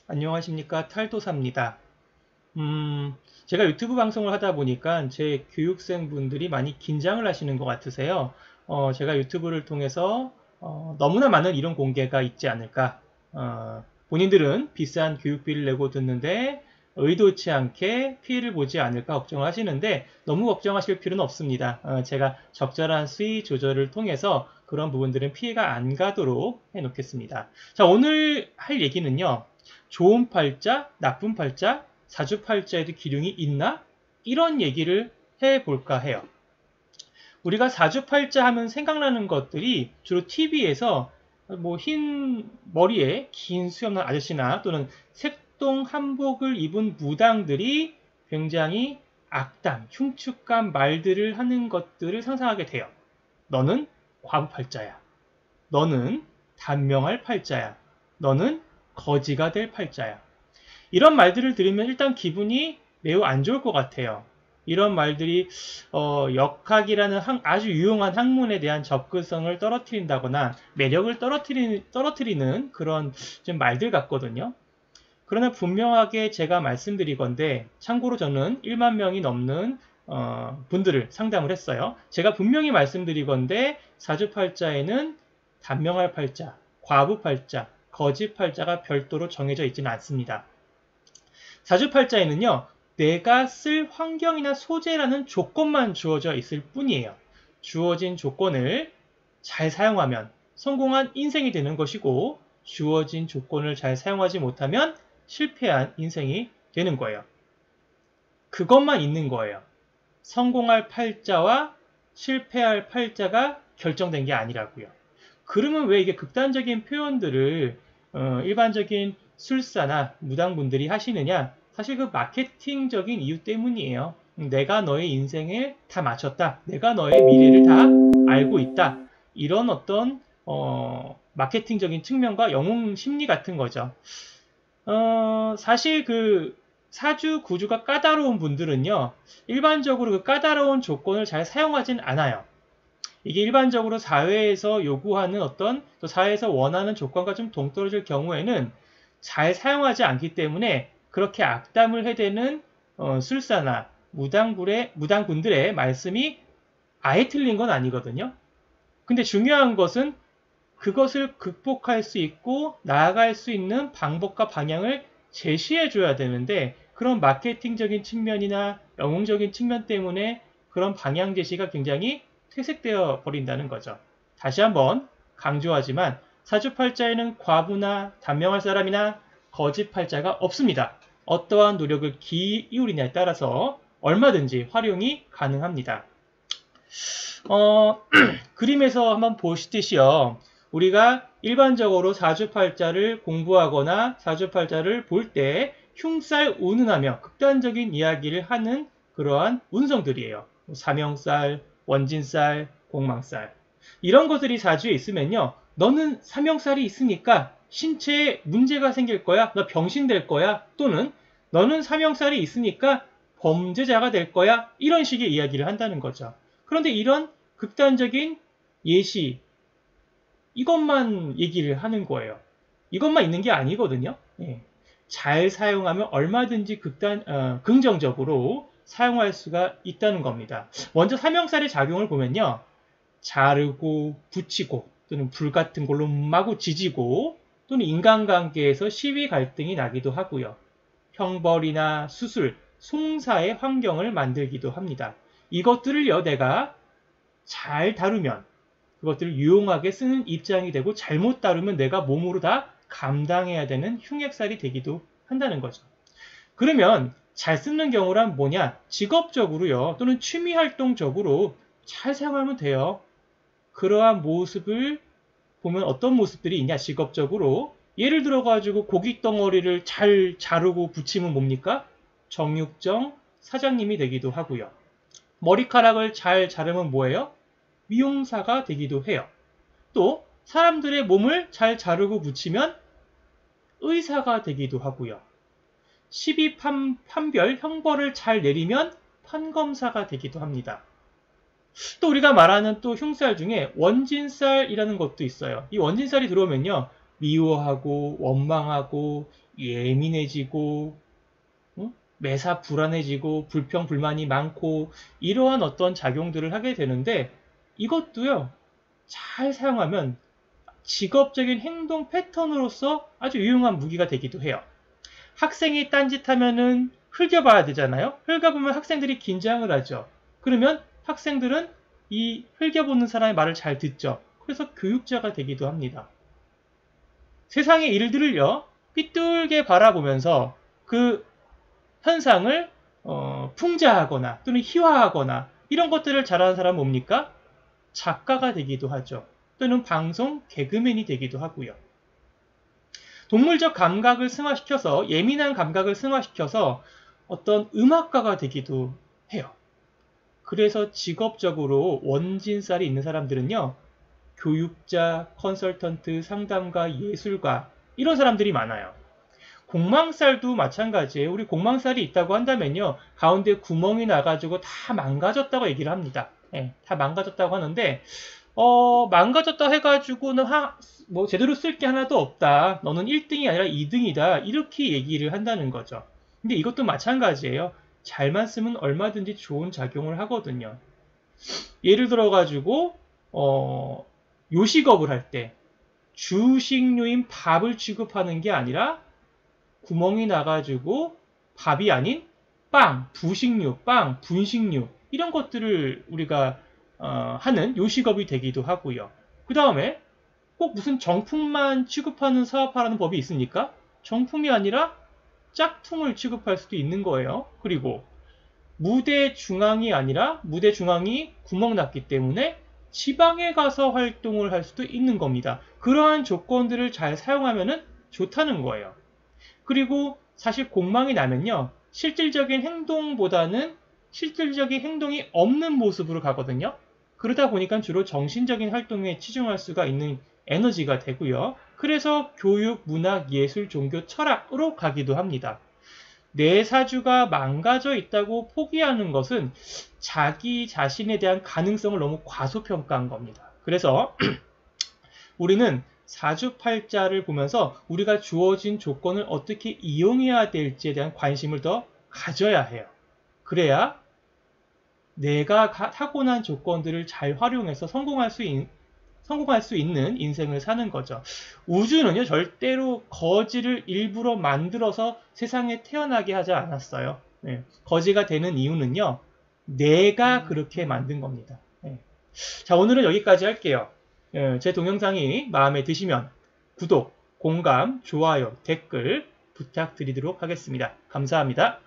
안녕하십니까. 탈도사입니다. 제가 유튜브 방송을 하다 보니까 제 교육생분들이 많이 긴장을 하시는 것 같으세요. 제가 유튜브를 통해서 너무나 많은 이론 공개가 있지 않을까. 본인들은 비싼 교육비를 내고 듣는데 의도치 않게 피해를 보지 않을까 걱정을 하시는데 너무 걱정하실 필요는 없습니다. 제가 적절한 수위 조절을 통해서 그런 부분들은 피해가 안 가도록 해놓겠습니다. 자, 오늘 할 얘기는요. 좋은 팔자, 나쁜 팔자, 사주팔자에도 기륭이 있나? 이런 얘기를 해볼까 해요. 우리가 사주팔자 하면 생각나는 것들이 주로 TV에서 뭐 흰 머리에 긴 수염난 아저씨나 또는 색동 한복을 입은 무당들이 굉장히 악담, 흉측한 말들을 하는 것들을 상상하게 돼요. 너는 과부팔자야. 너는 단명할 팔자야. 너는 거지가 될 팔자야. 이런 말들을 들으면 일단 기분이 매우 안 좋을 것 같아요. 이런 말들이 역학이라는 아주 유용한 학문에 대한 접근성을 떨어뜨린다거나 매력을 떨어뜨리는 그런 좀 말들 같거든요. 그러나 분명하게 제가 말씀드리건데 참고로 저는 1만 명이 넘는 분들을 상담을 했어요. 제가 분명히 말씀드리건데 사주팔자에는 단명할 팔자, 과부팔자, 거지팔자가 별도로 정해져 있지는 않습니다. 사주팔자에는요. 내가 쓸 환경이나 소재라는 조건만 주어져 있을 뿐이에요. 주어진 조건을 잘 사용하면 성공한 인생이 되는 것이고 주어진 조건을 잘 사용하지 못하면 실패한 인생이 되는 거예요. 그것만 있는 거예요. 성공할 팔자와 실패할 팔자가 결정된 게 아니라고요. 그러면 왜 이게 극단적인 표현들을 일반적인 술사나 무당분들이 하시느냐? 사실 그 마케팅적인 이유 때문이에요. 내가 너의 인생에 다 맞췄다. 내가 너의 미래를 다 알고 있다. 이런 어떤 마케팅적인 측면과 영웅 심리 같은 거죠. 사실 그 사주 구조가 까다로운 분들은요. 일반적으로 그 까다로운 조건을 잘 사용하진 않아요. 이게 일반적으로 사회에서 요구하는 어떤 또 사회에서 원하는 조건과 좀 동떨어질 경우에는 잘 사용하지 않기 때문에 그렇게 악담을 해대는 술사나 무당분들의 말씀이 아예 틀린 건 아니거든요. 근데 중요한 것은 그것을 극복할 수 있고 나아갈 수 있는 방법과 방향을 제시해 줘야 되는데 그런 마케팅적인 측면이나 영웅적인 측면 때문에 그런 방향 제시가 굉장히 퇴색되어 버린다는 거죠. 다시 한번 강조하지만 사주팔자에는 과부나 단명할 사람이나 거짓팔자가 없습니다. 어떠한 노력을 기울이냐에 따라서 얼마든지 활용이 가능합니다. 그림에서 한번 보시듯이요. 우리가 일반적으로 사주팔자를 공부하거나 사주팔자를 볼 때 흉살 운운하며 극단적인 이야기를 하는 그러한 운성들이에요. 사명살, 원진살, 공망살 이런 것들이 사주에 있으면요. 너는 사명살이 있으니까 신체에 문제가 생길 거야. 너 병신 될 거야. 또는 너는 사명살이 있으니까 범죄자가 될 거야. 이런 식의 이야기를 한다는 거죠. 그런데 이런 극단적인 예시 이것만 얘기를 하는 거예요. 이것만 있는 게 아니거든요. 예. 잘 사용하면 얼마든지 긍정적으로 사용할 수가 있다는 겁니다. 먼저 사명살의 작용을 보면요. 자르고 붙이고 또는 불 같은 걸로 마구 지지고 또는 인간관계에서 시비 갈등이 나기도 하고요. 형벌이나 수술, 송사의 환경을 만들기도 합니다. 이것들을요, 내가 잘 다루면 그것들을 유용하게 쓰는 입장이 되고 잘못 다루면 내가 몸으로 다 감당해야 되는 흉액살이 되기도 한다는 거죠. 그러면 잘 쓰는 경우란 뭐냐? 직업적으로요, 또는 취미활동적으로 잘 사용하면 돼요. 그러한 모습을 보면 어떤 모습들이 있냐, 직업적으로. 예를 들어가지고 고깃 덩어리를 잘 자르고 붙이면 뭡니까? 정육점 사장님이 되기도 하고요. 머리카락을 잘 자르면 뭐예요? 미용사가 되기도 해요. 또 사람들의 몸을 잘 자르고 붙이면 의사가 되기도 하고요. 시비 판별 형벌을 잘 내리면 판검사가 되기도 합니다. 또 우리가 말하는 또 흉살 중에 원진살이라는 것도 있어요. 이 원진살이 들어오면요. 미워하고 원망하고 예민해지고 매사 불안해지고 불평불만이 많고 이러한 어떤 작용들을 하게 되는데 이것도요 잘 사용하면 직업적인 행동 패턴으로서 아주 유용한 무기가 되기도 해요. 학생이 딴짓하면은 흘겨봐야 되잖아요. 흘겨보면 학생들이 긴장을 하죠. 그러면 학생들은 이 흘겨보는 사람의 말을 잘 듣죠. 그래서 교육자가 되기도 합니다. 세상의 일들을요 삐뚤게 바라보면서 그 현상을 풍자하거나 또는 희화하거나 이런 것들을 잘하는 사람은 뭡니까? 작가가 되기도 하죠. 또는 방송 개그맨이 되기도 하고요. 동물적 감각을 승화시켜서 예민한 감각을 승화시켜서 어떤 음악가가 되기도 해요. 그래서 직업적으로 원진살이 있는 사람들은요. 교육자, 컨설턴트, 상담가, 예술가 이런 사람들이 많아요. 공망살도 마찬가지예요. 우리 공망살이 있다고 한다면요. 가운데 구멍이 나가지고 다 망가졌다고 얘기를 합니다. 다 망가졌다고 하는데 망가졌다 해가지고는 뭐 제대로 쓸 게 하나도 없다. 너는 1등이 아니라 2등이다. 이렇게 얘기를 한다는 거죠. 근데 이것도 마찬가지예요. 잘만 쓰면 얼마든지 좋은 작용을 하거든요. 예를 들어가지고 요식업을 할 때 주식료인 밥을 취급하는 게 아니라 구멍이 나가지고 밥이 아닌 빵, 부식류, 빵, 분식류 이런 것들을 우리가 하는 요식업이 되기도 하고요. 그 다음에 꼭 무슨 정품만 취급하는 사업하라는 법이 있습니까? 정품이 아니라 짝퉁을 취급할 수도 있는 거예요. 그리고 무대 중앙이 아니라 무대 중앙이 구멍 났기 때문에 지방에 가서 활동을 할 수도 있는 겁니다. 그러한 조건들을 잘 사용하면 좋다는 거예요. 그리고 사실 공망이 나면요. 실질적인 행동보다는 실질적인 행동이 없는 모습으로 가거든요. 그러다 보니까 주로 정신적인 활동에 치중할 수가 있는 에너지가 되고요. 그래서 교육, 문학, 예술, 종교, 철학으로 가기도 합니다. 내 사주가 망가져 있다고 포기하는 것은 자기 자신에 대한 가능성을 너무 과소평가한 겁니다. 그래서 우리는 사주팔자를 보면서 우리가 주어진 조건을 어떻게 이용해야 될지에 대한 관심을 더 가져야 해요. 그래야 내가 타고난 조건들을 잘 활용해서 성공할 수 있는 인생을 사는 거죠. 우주는요, 절대로 거지를 일부러 만들어서 세상에 태어나게 하지 않았어요. 거지가 되는 이유는요, 내가 그렇게 만든 겁니다. 자, 오늘은 여기까지 할게요. 제 동영상이 마음에 드시면 구독, 공감, 좋아요, 댓글 부탁드리도록 하겠습니다. 감사합니다.